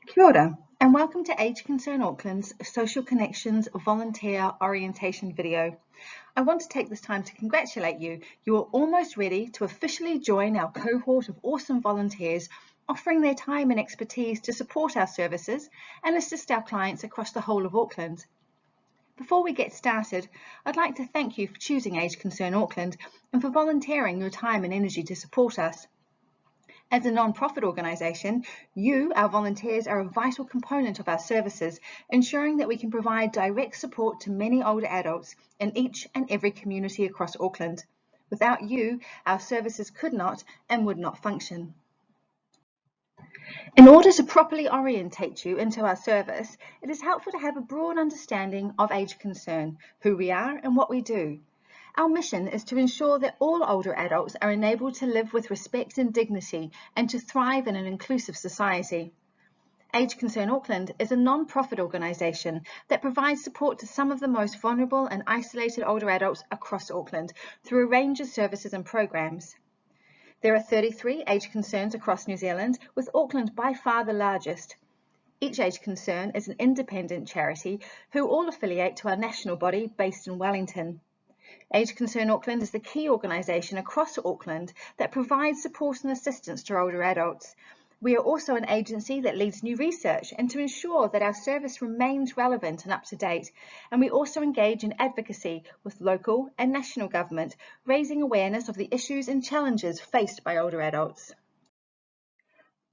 Kia ora, and welcome to Age Concern Auckland's Social Connections Volunteer Orientation video. I want to take this time to congratulate you. You are almost ready to officially join our cohort of awesome volunteers offering their time and expertise to support our services and assist our clients across the whole of Auckland. Before we get started, I'd like to thank you for choosing Age Concern Auckland and for volunteering your time and energy to support us. As a non-profit organisation, you, our volunteers, are a vital component of our services, ensuring that we can provide direct support to many older adults in each and every community across Auckland. Without you, our services could not and would not function. In order to properly orientate you into our service, it is helpful to have a broad understanding of Age Concern, who we are and what we do. Our mission is to ensure that all older adults are enabled to live with respect and dignity and to thrive in an inclusive society. Age Concern Auckland is a non-profit organisation that provides support to some of the most vulnerable and isolated older adults across Auckland through a range of services and programs. There are 33 Age Concerns across New Zealand, with Auckland by far the largest. Each Age Concern is an independent charity who all affiliate to our national body based in Wellington. Age Concern Auckland is the key organisation across Auckland that provides support and assistance to older adults. We are also an agency that leads new research and to ensure that our service remains relevant and up to date. And we also engage in advocacy with local and national government, raising awareness of the issues and challenges faced by older adults.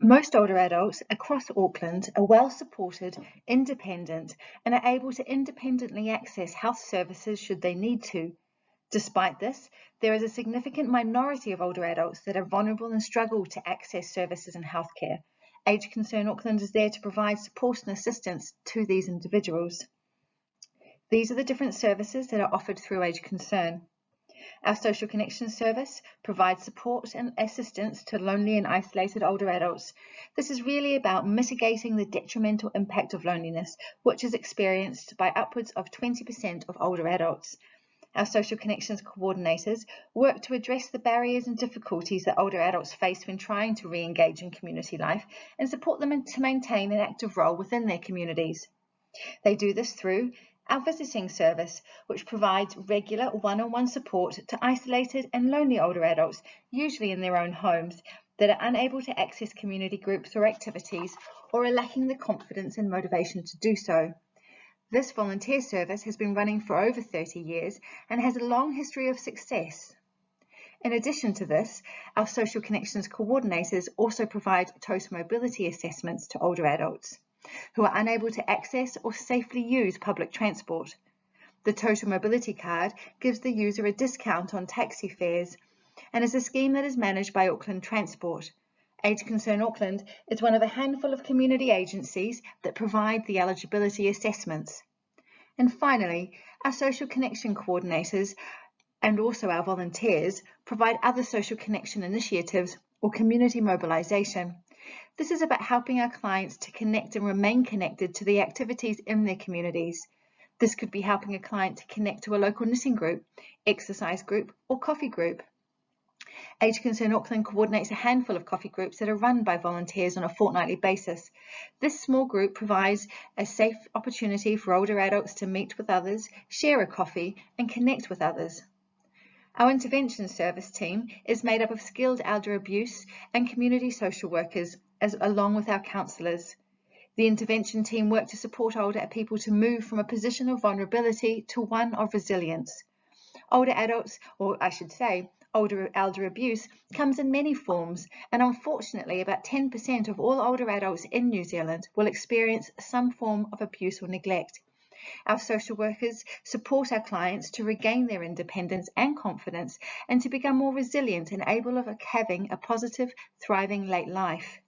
Most older adults across Auckland are well supported, independent, and are able to independently access health services should they need to. Despite this, there is a significant minority of older adults that are vulnerable and struggle to access services and healthcare. Age Concern Auckland is there to provide support and assistance to these individuals. These are the different services that are offered through Age Concern. Our Social Connections service provides support and assistance to lonely and isolated older adults. This is really about mitigating the detrimental impact of loneliness, which is experienced by upwards of 20% of older adults. Our Social Connections coordinators work to address the barriers and difficulties that older adults face when trying to re-engage in community life and support them to maintain an active role within their communities. They do this through our visiting service, which provides regular one-on-one support to isolated and lonely older adults, usually in their own homes, that are unable to access community groups or activities or are lacking the confidence and motivation to do so. This volunteer service has been running for over 30 years and has a long history of success. In addition to this, our Social Connections coordinators also provide total mobility assessments to older adults who are unable to access or safely use public transport. The Total Mobility Card gives the user a discount on taxi fares and is a scheme that is managed by Auckland Transport. Age Concern Auckland is one of a handful of community agencies that provide the eligibility assessments. And finally, our social connection coordinators and also our volunteers provide other social connection initiatives or community mobilisation. This is about helping our clients to connect and remain connected to the activities in their communities. This could be helping a client to connect to a local knitting group, exercise group or coffee group. Age Concern Auckland coordinates a handful of coffee groups that are run by volunteers on a fortnightly basis. This small group provides a safe opportunity for older adults to meet with others, share a coffee and connect with others. Our intervention service team is made up of skilled elder abuse and community social workers, along with our counsellors. The intervention team work to support older people to move from a position of vulnerability to one of resilience. Older adults, or I should say, older elder abuse comes in many forms, and unfortunately about 10% of all older adults in New Zealand will experience some form of abuse or neglect. Our social workers support our clients to regain their independence and confidence and to become more resilient and able of having a positive, thriving late life.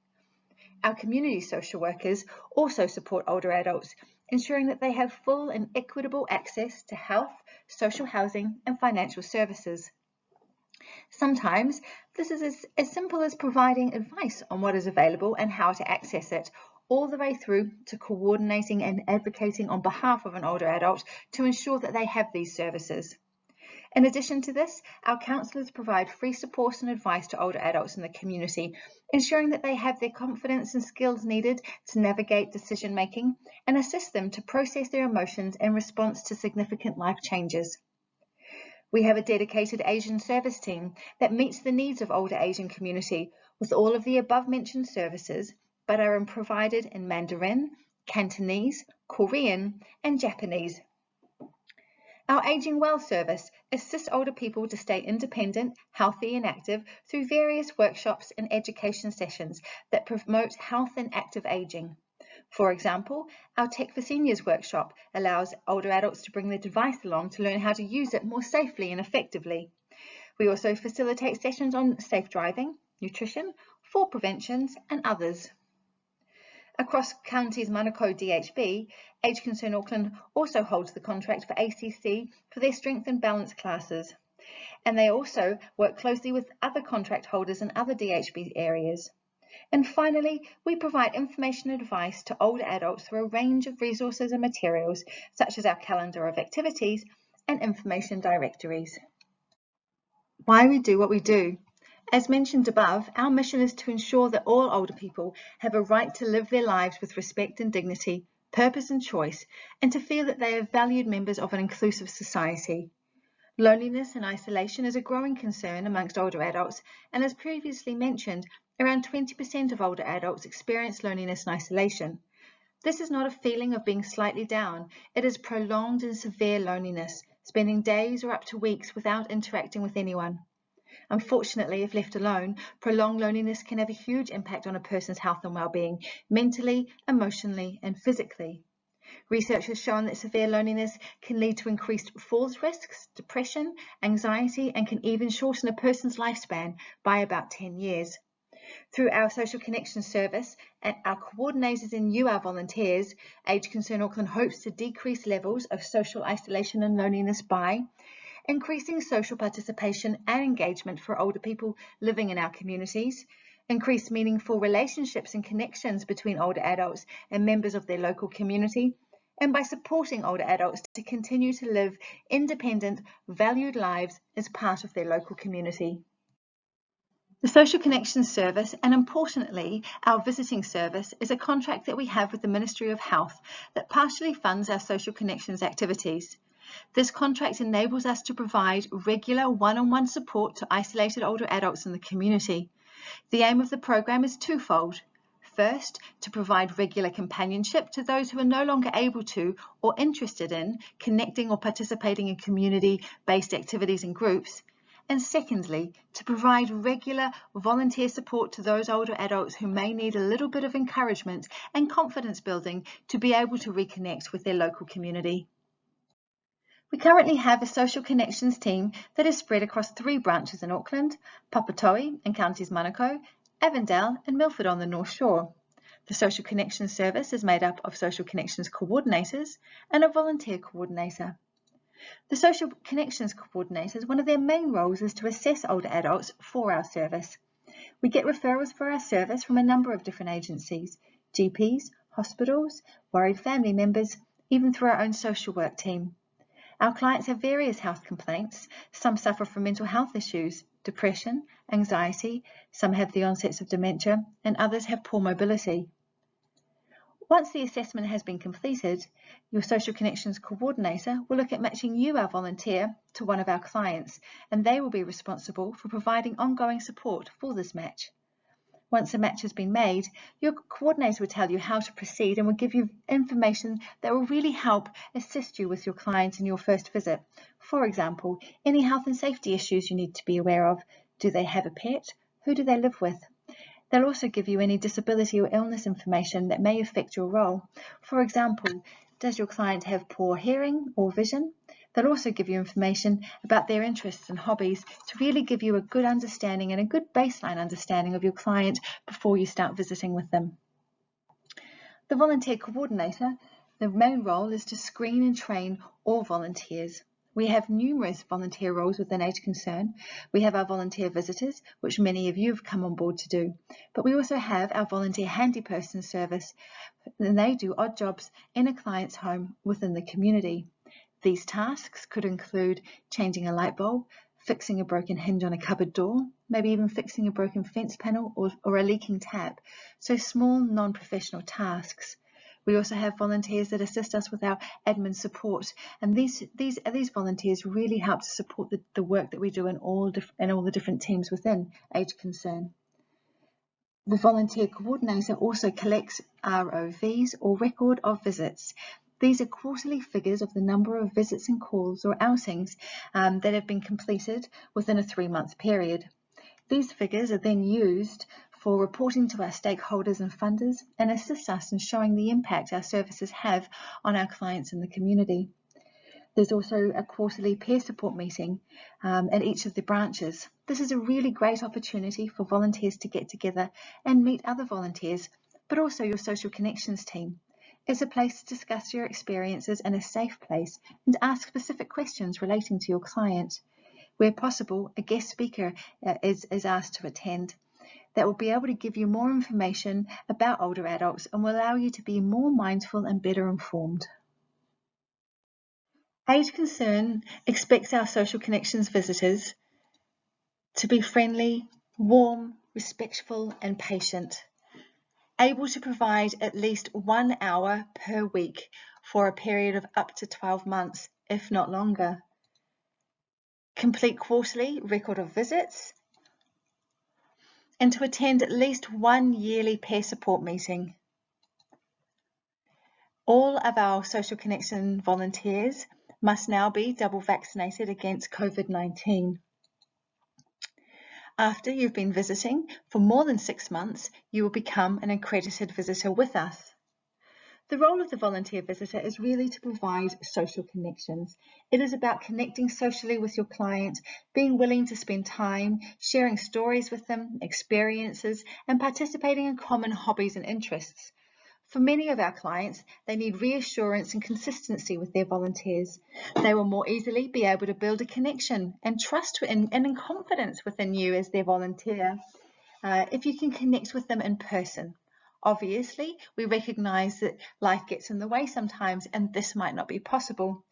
Our community social workers also support older adults, ensuring that they have full and equitable access to health, social housing and financial services. Sometimes this is as simple as providing advice on what is available and how to access it, all the way through to coordinating and advocating on behalf of an older adult to ensure that they have these services. In addition to this, our counsellors provide free support and advice to older adults in the community, ensuring that they have the confidence and skills needed to navigate decision making and assist them to process their emotions in response to significant life changes. We have a dedicated Asian service team that meets the needs of older Asian community with all of the above mentioned services, but are provided in Mandarin, Cantonese, Korean, and Japanese. Our Aging Well service assists older people to stay independent, healthy and active through various workshops and education sessions that promote health and active aging. For example, our Tech for Seniors workshop allows older adults to bring their device along to learn how to use it more safely and effectively. We also facilitate sessions on safe driving, nutrition, fall preventions and others. Across counties Manukau DHB, Age Concern Auckland also holds the contract for ACC for their strength and balance classes. And they also work closely with other contract holders in other DHB areas. And finally, we provide information and advice to older adults through a range of resources and materials, such as our calendar of activities and information directories. Why we do what we do. As mentioned above, our mission is to ensure that all older people have a right to live their lives with respect and dignity, purpose and choice, and to feel that they are valued members of an inclusive society. Loneliness and isolation is a growing concern amongst older adults, and as previously mentioned, around 20% of older adults experience loneliness and isolation. This is not a feeling of being slightly down, it is prolonged and severe loneliness, spending days or up to weeks without interacting with anyone. Unfortunately, if left alone, prolonged loneliness can have a huge impact on a person's health and well-being, mentally, emotionally, and physically. Research has shown that severe loneliness can lead to increased falls risks, depression, anxiety, and can even shorten a person's lifespan by about 10 years. Through our Social Connections service and our coordinators and you, our volunteers, Age Concern Auckland hopes to decrease levels of social isolation and loneliness by increasing social participation and engagement for older people living in our communities, increase meaningful relationships and connections between older adults and members of their local community, and by supporting older adults to continue to live independent, valued lives as part of their local community. The Social Connections Service, and importantly, our visiting service, is a contract that we have with the Ministry of Health that partially funds our social connections activities. This contract enables us to provide regular one-on-one support to isolated older adults in the community. The aim of the program is twofold. First, to provide regular companionship to those who are no longer able to or interested in connecting or participating in community-based activities and groups. And secondly, to provide regular volunteer support to those older adults who may need a little bit of encouragement and confidence building to be able to reconnect with their local community. We currently have a Social Connections team that is spread across 3 branches in Auckland, Papatoetoe in counties Manukau, Avondale and Milford on the North Shore. The Social Connections service is made up of Social Connections coordinators and a volunteer coordinator. The Social Connections coordinators, one of their main roles is to assess older adults for our service. We get referrals for our service from a number of different agencies, GPs, hospitals, worried family members, even through our own social work team. Our clients have various health complaints. Some suffer from mental health issues, depression, anxiety, some have the onsets of dementia, and others have poor mobility. Once the assessment has been completed, your Social Connections coordinator will look at matching you, our volunteer, to one of our clients, and they will be responsible for providing ongoing support for this match. Once a match has been made, your coordinator will tell you how to proceed and will give you information that will really help assist you with your client in your first visit. For example, any health and safety issues you need to be aware of. Do they have a pet? Who do they live with? They'll also give you any disability or illness information that may affect your role. For example, does your client have poor hearing or vision? They'll also give you information about their interests and hobbies to really give you a good understanding and a good baseline understanding of your client before you start visiting with them. The volunteer coordinator, the main role is to screen and train all volunteers. We have numerous volunteer roles within Age Concern. We have our volunteer visitors, which many of you have come on board to do, but we also have our volunteer handy person service, and they do odd jobs in a client's home within the community. These tasks could include changing a light bulb, fixing a broken hinge on a cupboard door, maybe even fixing a broken fence panel or a leaking tap. So small, non-professional tasks. We also have volunteers that assist us with our admin support, and these volunteers really help to support the work that we do in all the different teams within Age Concern. The volunteer coordinator also collects ROVs, or record of visits. These are quarterly figures of the number of visits and calls or outings that have been completed within a 3-month period. These figures are then used for reporting to our stakeholders and funders and assist us in showing the impact our services have on our clients in the community. There's also a quarterly peer support meeting at each of the branches. This is a really great opportunity for volunteers to get together and meet other volunteers, but also your social connections team. It's a place to discuss your experiences in a safe place and to ask specific questions relating to your client. Where possible, a guest speaker is asked to attend. That will be able to give you more information about older adults and will allow you to be more mindful and better informed. Age Concern expects our social connections visitors to be friendly, warm, respectful and patient, able to provide at least 1 hour per week for a period of up to 12 months, if not longer. Complete quarterly record of visits, and to attend at least 1 yearly peer support meeting. All of our social connection volunteers must now be double vaccinated against COVID-19. After you've been visiting for more than 6 months, you will become an accredited visitor with us. The role of the volunteer visitor is really to provide social connections. It is about connecting socially with your client, being willing to spend time, sharing stories with them, experiences, and participating in common hobbies and interests. For many of our clients, they need reassurance and consistency with their volunteers. They will more easily be able to build a connection and trust and confidence within you as their volunteer if you can connect with them in person. Obviously, we recognise that life gets in the way sometimes and this might not be possible.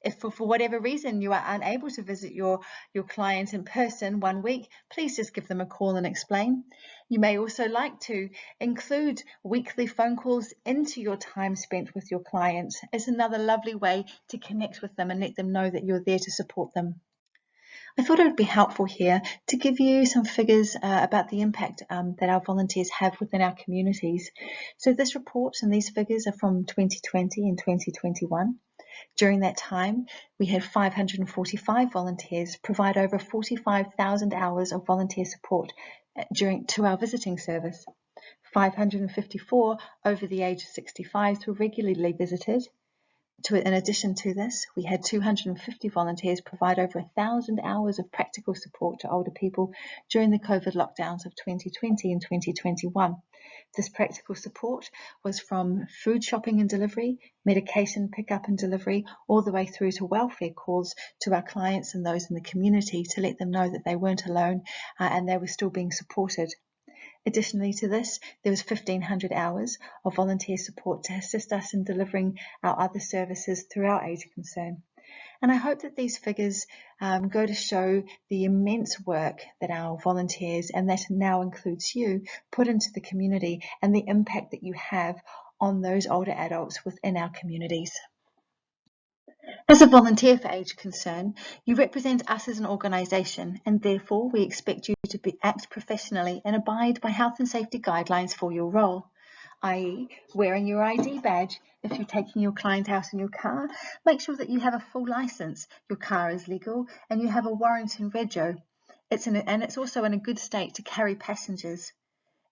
If for whatever reason you are unable to visit your client in person 1 week, please just give them a call and explain. You may also like to include weekly phone calls into your time spent with your client. It's another lovely way to connect with them and let them know that you're there to support them. I thought it would be helpful here to give you some figures about the impact that our volunteers have within our communities. So this report and these figures are from 2020 and 2021. During that time, we had 545 volunteers provide over 45,000 hours of volunteer support to our visiting service. 554 over the age of 65 were regularly visited. In addition to this, we had 250 volunteers provide over 1,000 hours of practical support to older people during the COVID lockdowns of 2020 and 2021. This practical support was from food shopping and delivery, medication pickup and delivery, all the way through to welfare calls to our clients and those in the community to let them know that they weren't alone and they were still being supported. Additionally to this, there was 1,500 hours of volunteer support to assist us in delivering our other services through our Age Concern. And I hope that these figures go to show the immense work that our volunteers, and that now includes you, put into the community and the impact that you have on those older adults within our communities. As a volunteer for Age Concern, you represent us as an organisation, and therefore we expect you to act professionally and abide by health and safety guidelines for your role, i.e. wearing your ID badge. If you're taking your client out in your car, make sure that you have a full licence, your car is legal, and you have a warrant and rego. It's also in a good state to carry passengers.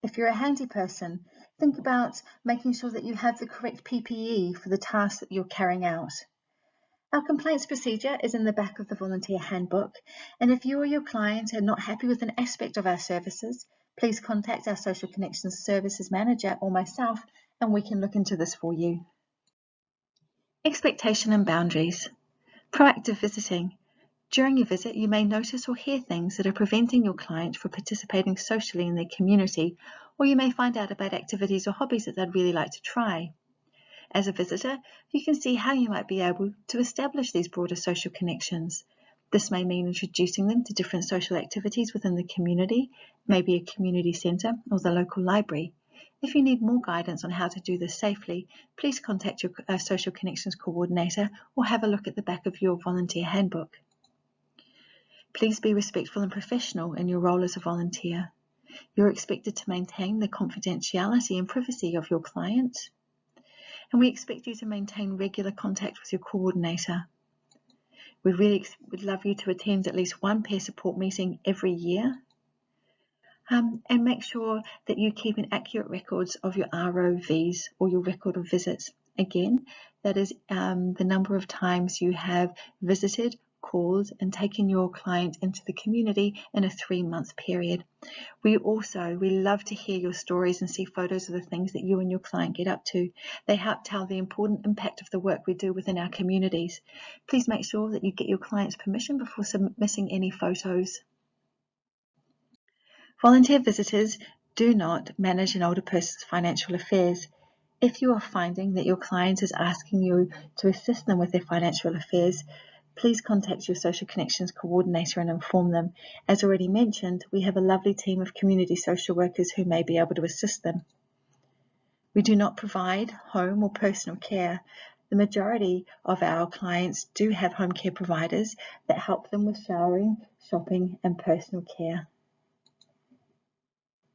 If you're a handy person, think about making sure that you have the correct PPE for the task that you're carrying out. Our complaints procedure is in the back of the volunteer handbook, and if you or your client are not happy with an aspect of our services, please contact our Social Connections Services Manager or myself and we can look into this for you. Expectation and boundaries. Proactive visiting. During your visit, you may notice or hear things that are preventing your client from participating socially in their community, or you may find out about activities or hobbies that they'd really like to try. As a visitor, you can see how you might be able to establish these broader social connections. This may mean introducing them to different social activities within the community, maybe a community centre or the local library. If you need more guidance on how to do this safely, please contact your Social Connections Coordinator or have a look at the back of your volunteer handbook. Please be respectful and professional in your role as a volunteer. You're expected to maintain the confidentiality and privacy of your client, and we expect you to maintain regular contact with your coordinator. We really would love you to attend at least one peer support meeting every year. And make sure that you keep an accurate records of your ROVs or your record of visits. Again, that is the number of times you have visited, called and taken your client into the community in a 3-month period. We love to hear your stories and see photos of the things that you and your client get up to. They help tell the important impact of the work we do within our communities. Please make sure that you get your client's permission before submitting any photos. Volunteer visitors do not manage an older person's financial affairs. If you are finding that your client is asking you to assist them with their financial affairs, please contact your Social Connections Coordinator and inform them. As already mentioned, we have a lovely team of community social workers who may be able to assist them. We do not provide home or personal care. The majority of our clients do have home care providers that help them with showering, shopping and personal care.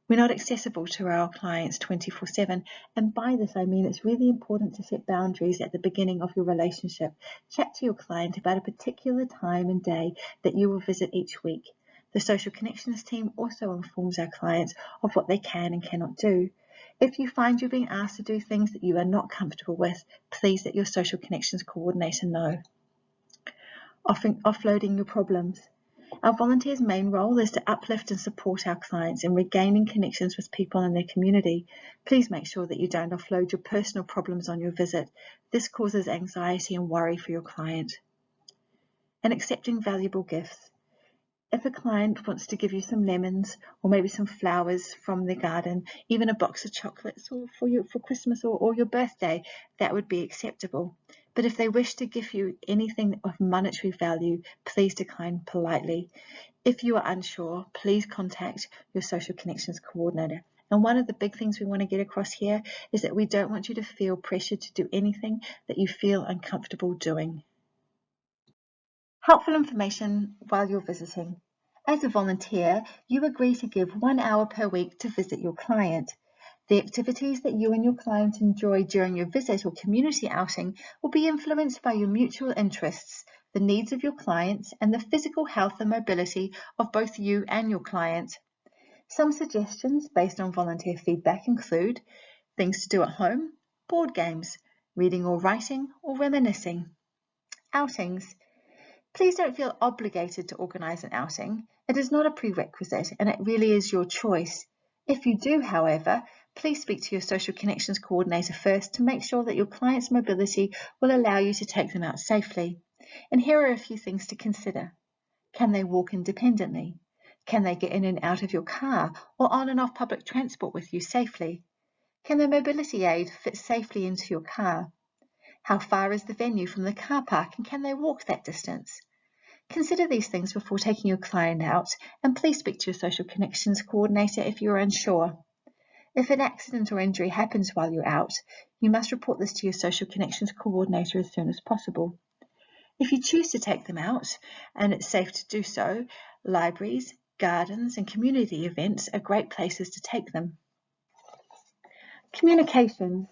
We're not accessible to our clients 24/7, and by this I mean it's really important to set boundaries at the beginning of your relationship. Chat to your client about a particular time and day that you will visit each week. The Social Connections team also informs our clients of what they can and cannot do. If you find you're being asked to do things that you are not comfortable with, please let your Social Connections Coordinator know. Offloading your problems. Our volunteers' main role is to uplift and support our clients in regaining connections with people in their community. Please make sure that you don't offload your personal problems on your visit. This causes anxiety and worry for your client. And accepting valuable gifts. If a client wants to give you some lemons or maybe some flowers from their garden, even a box of chocolates for Christmas or your birthday, that would be acceptable. But if they wish to give you anything of monetary value, please decline politely. If you are unsure, please contact your Social Connections Coordinator. And one of the big things we want to get across here is that we don't want you to feel pressured to do anything that you feel uncomfortable doing. Helpful information while you're visiting. As a volunteer, you agree to give 1 hour per week to visit your client. The activities that you and your client enjoy during your visit or community outing will be influenced by your mutual interests, the needs of your clients, and the physical health and mobility of both you and your client. Some suggestions based on volunteer feedback include things to do at home, board games, reading or writing, or reminiscing. Outings. Please don't feel obligated to organise an outing. It is not a prerequisite and it really is your choice. If you do, however, please speak to your Social Connections Coordinator first to make sure that your client's mobility will allow you to take them out safely. And here are a few things to consider. Can they walk independently? Can they get in and out of your car or on and off public transport with you safely? Can the mobility aid fit safely into your car? How far is the venue from the car park and can they walk that distance? Consider these things before taking your client out, and please speak to your Social Connections Coordinator if you are unsure. If an accident or injury happens while you're out, you must report this to your Social Connections Coordinator as soon as possible. If you choose to take them out, and it's safe to do so, libraries, gardens and community events are great places to take them. Communication.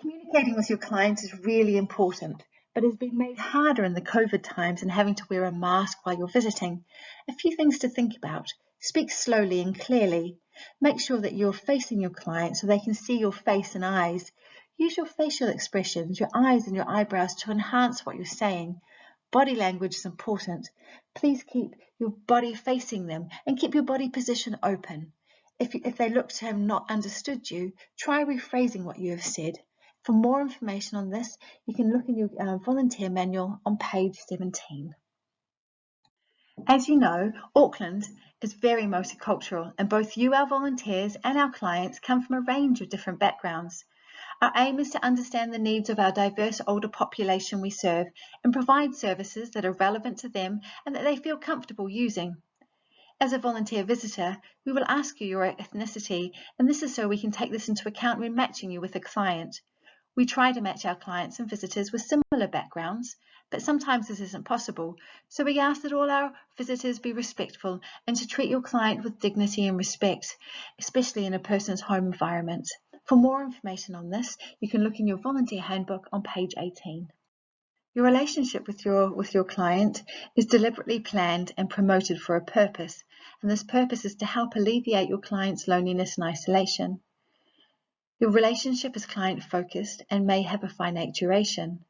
Communicating with your clients is really important, but has been made harder in the COVID times and having to wear a mask while you're visiting. A few things to think about. Speak slowly and clearly. Make sure that you're facing your client so they can see your face and eyes. Use your facial expressions, your eyes and your eyebrows to enhance what you're saying. Body language is important. Please keep your body facing them and keep your body position open. If they look to have not understood you, try rephrasing what you have said. For more information on this, you can look in your volunteer manual on page 17. As you know, Auckland is very multicultural and both you, our volunteers, and our clients come from a range of different backgrounds. Our aim is to understand the needs of our diverse older population we serve and provide services that are relevant to them and that they feel comfortable using. As a volunteer visitor, we will ask you your ethnicity, and this is so we can take this into account when matching you with a client. We try to match our clients and visitors with similar backgrounds, but sometimes this isn't possible, so we ask that all our visitors be respectful and to treat your client with dignity and respect, especially in a person's home environment. For more information on this, you can look in your volunteer handbook on page 18. Your relationship with your client is deliberately planned and promoted for a purpose, and this purpose is to help alleviate your client's loneliness and isolation. Your relationship is client-focused and may have a finite duration.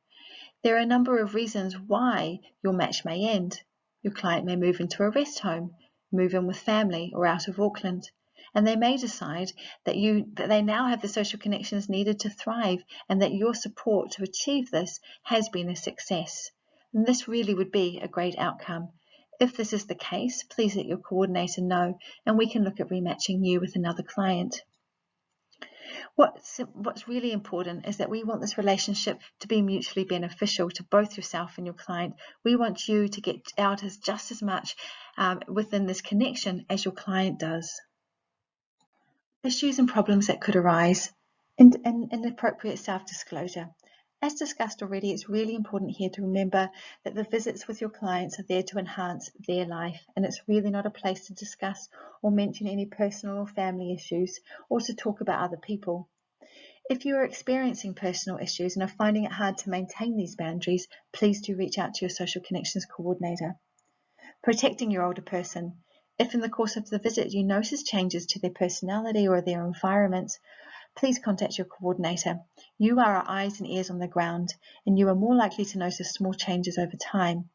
There are a number of reasons why your match may end. Your client may move into a rest home, move in with family, or out of Auckland, and they may decide that they now have the social connections needed to thrive and that your support to achieve this has been a success. And this really would be a great outcome. If this is the case, please let your coordinator know and we can look at rematching you with another client. What's really important is that we want this relationship to be mutually beneficial to both yourself and your client. We want you to get out as just as much within this connection as your client does. Issues and problems that could arise and inappropriate self-disclosure. As discussed already, it's really important here to remember that the visits with your clients are there to enhance their life, and it's really not a place to discuss or mention any personal or family issues or to talk about other people. If you are experiencing personal issues and are finding it hard to maintain these boundaries, please do reach out to your social connections coordinator. Protecting your older person. If in the course of the visit you notice changes to their personality or their environment, please contact your coordinator. You are our eyes and ears on the ground, and you are more likely to notice small changes over time.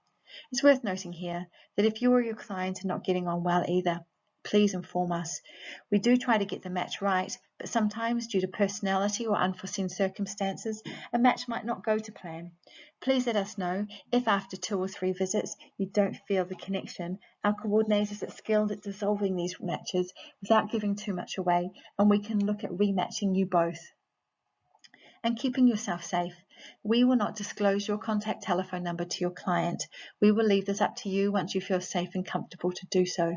It's worth noting here that if you or your client are not getting on well either, please inform us. We do try to get the match right, but sometimes due to personality or unforeseen circumstances, a match might not go to plan. Please let us know if after 2 or 3 visits you don't feel the connection. Our coordinators are skilled at dissolving these matches without giving too much away, and we can look at rematching you both. And keeping yourself safe. We will not disclose your contact telephone number to your client. We will leave this up to you once you feel safe and comfortable to do so.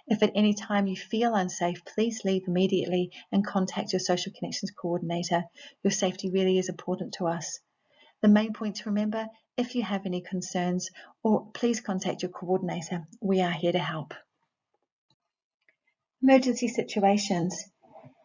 If at any time you feel unsafe, please leave immediately and contact your social connections coordinator. Your safety really is important to us. The main point to remember, if you have any concerns, please contact your coordinator. We are here to help. Emergency situations.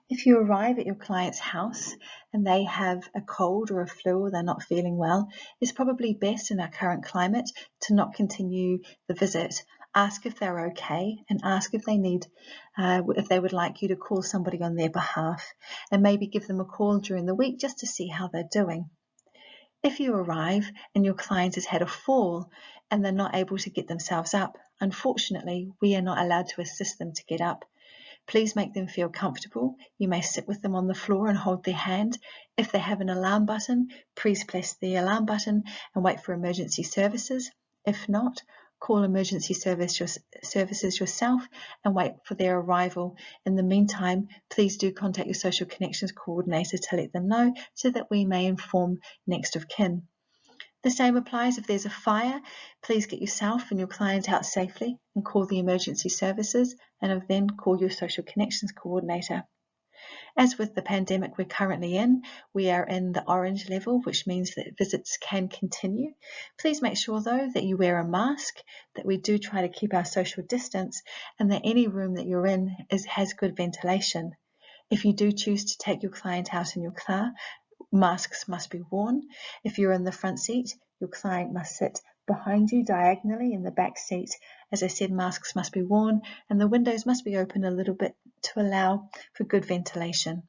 If you arrive at your client's house and they have a cold or a flu or they're not feeling well, it's probably best in our current climate to not continue the visit. Ask if they're okay and ask if they would like you to call somebody on their behalf, and maybe give them a call during the week just to see how they're doing. If you arrive and your client has had a fall and they're not able to get themselves up, unfortunately, we are not allowed to assist them to get up. Please make them feel comfortable. You may sit with them on the floor and hold their hand. If they have an alarm button, please press the alarm button and wait for emergency services. If not, call emergency services yourself and wait for their arrival. In the meantime, please do contact your social connections coordinator to let them know so that we may inform next of kin. The same applies if there's a fire. Please get yourself and your client out safely and call the emergency services, and then call your social connections coordinator. As with the pandemic we're currently in, we are in the orange level, which means that visits can continue. Please make sure though that you wear a mask, that we do try to keep our social distance, and that any room that you're in has good ventilation. If you do choose to take your client out in your car, masks must be worn. If you're in the front seat, your client must sit behind you diagonally in the back seat. As I said, masks must be worn and the windows must be open a little bit to allow for good ventilation.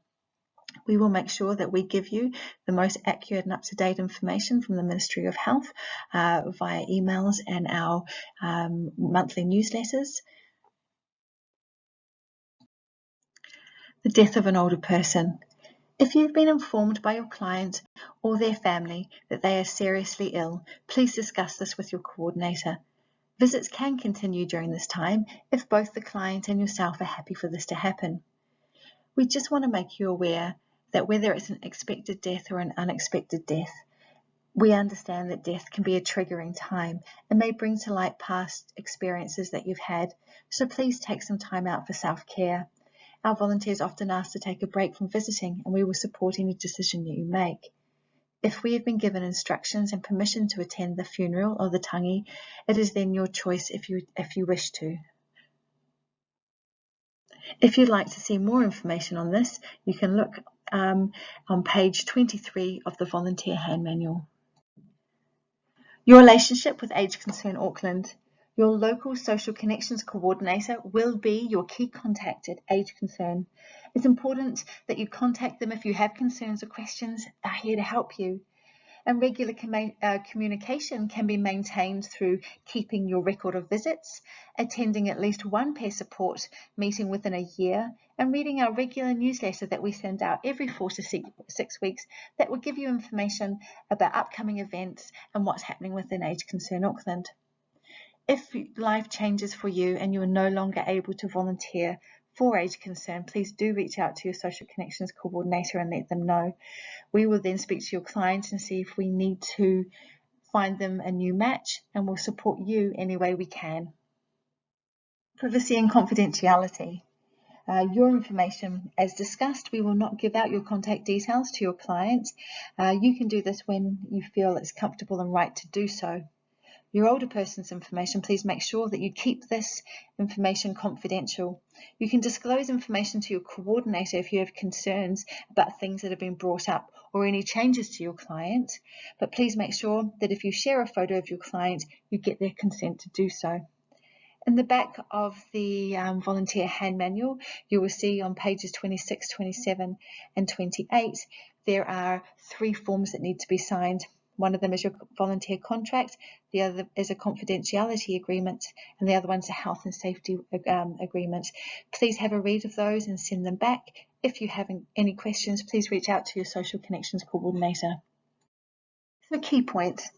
We will make sure that we give you the most accurate and up-to-date information from the Ministry of Health via emails and our monthly newsletters. The death of an older person. If you've been informed by your client or their family that they are seriously ill, please discuss this with your coordinator. Visits can continue during this time if both the client and yourself are happy for this to happen. We just want to make you aware that whether it's an expected death or an unexpected death, we understand that death can be a triggering time and may bring to light past experiences that you've had. So please take some time out for self-care. Our volunteers often ask to take a break from visiting, and we will support any decision that you make. If we have been given instructions and permission to attend the funeral or the tangi, it is then your choice if you wish to. If you'd like to see more information on this, you can look on page 23 of the Volunteer Hand Manual. Your relationship with Age Concern Auckland. Your local social connections coordinator will be your key contact at Age Concern. It's important that you contact them if you have concerns or questions. They're here to help you. And regular communication can be maintained through keeping your record of visits, attending at least one peer support meeting within a year, and reading our regular newsletter that we send out every 4 to 6 weeks that will give you information about upcoming events and what's happening within Age Concern Auckland. If life changes for you and you're no longer able to volunteer for Age Concern, please do reach out to your Social Connections Coordinator and let them know. We will then speak to your clients and see if we need to find them a new match, and we'll support you any way we can. Privacy and confidentiality. Your information, as discussed, we will not give out your contact details to your clients. You can do this when you feel it's comfortable and right to do so. Your older person's information, please make sure that you keep this information confidential. You can disclose information to your coordinator if you have concerns about things that have been brought up or any changes to your client, but please make sure that if you share a photo of your client, you get their consent to do so. In the back of the Volunteer Hand Manual, you will see on pages 26, 27 and 28, there are 3 forms that need to be signed. One of them is your volunteer contract, the other is a confidentiality agreement, and the other one's a health and safety agreement. Please have a read of those and send them back. If you have any questions, please reach out to your Social Connections Coordinator. So key points.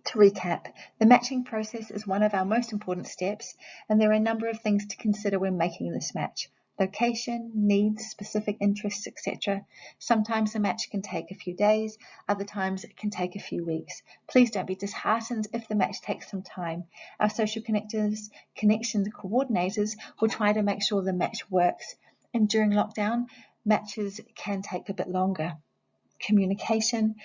To recap, the matching process is one of our most important steps, and there are a number of things to consider when making this match. Location, needs, specific interests, etc. Sometimes the match can take a few days, other times it can take a few weeks. Please don't be disheartened if the match takes some time. Our social connections coordinators will try to make sure the match works, and during lockdown, matches can take a bit longer. Communication.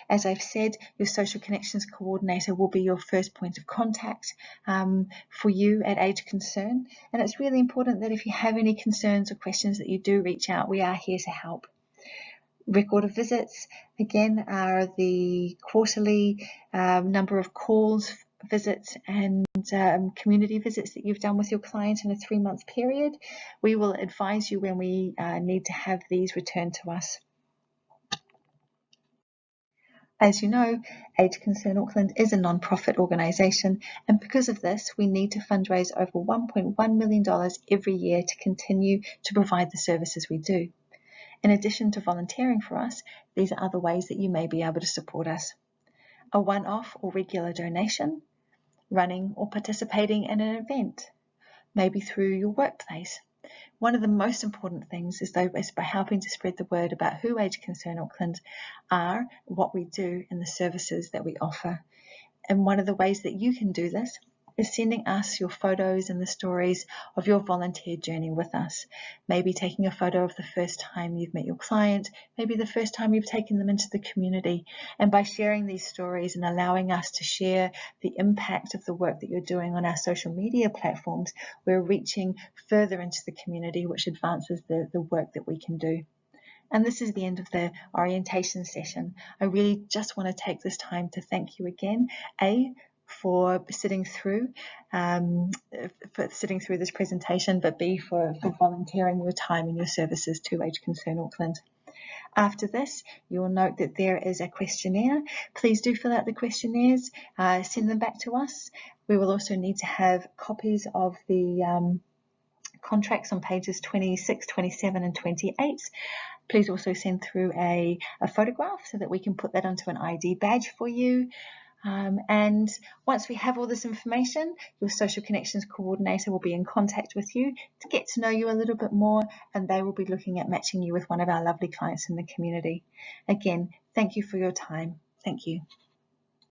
As I've said, your social connections coordinator will be your first point of contact for you at Age Concern, and it's really important that if you have any concerns or questions that you do reach out. We are here to help. Record of visits, again, are the quarterly number of calls, visits and community visits that you've done with your client in a 3-month period. We will advise you when we need to have these returned to us. As you know, Age Concern Auckland is a non-profit organisation, and because of this, we need to fundraise over $1.1 million every year to continue to provide the services we do. In addition to volunteering for us, these are other ways that you may be able to support us. A one-off or regular donation, running or participating in an event, maybe through your workplace. One of the most important things is by helping to spread the word about who Age Concern Auckland are, what we do, and the services that we offer. And one of the ways that you can do this is sending us your photos and the stories of your volunteer journey with us. Maybe taking a photo of the first time you've met your client, maybe the first time you've taken them into the community. And by sharing these stories and allowing us to share the impact of the work that you're doing on our social media platforms, we're reaching further into the community, which advances the work that we can do. And this is the end of the orientation session. I really just want to take this time to thank you again, for sitting through this presentation, but B, for volunteering your time and your services to Age Concern Auckland. After this, you will note that there is a questionnaire. Please do fill out the questionnaires, send them back to us. We will also need to have copies of the contracts on pages 26, 27 and 28. Please also send through a photograph so that we can put that onto an ID badge for you. And once we have all this information, your social connections coordinator will be in contact with you to get to know you a little bit more, and they will be looking at matching you with one of our lovely clients in the community. Again, thank you for your time. Thank you.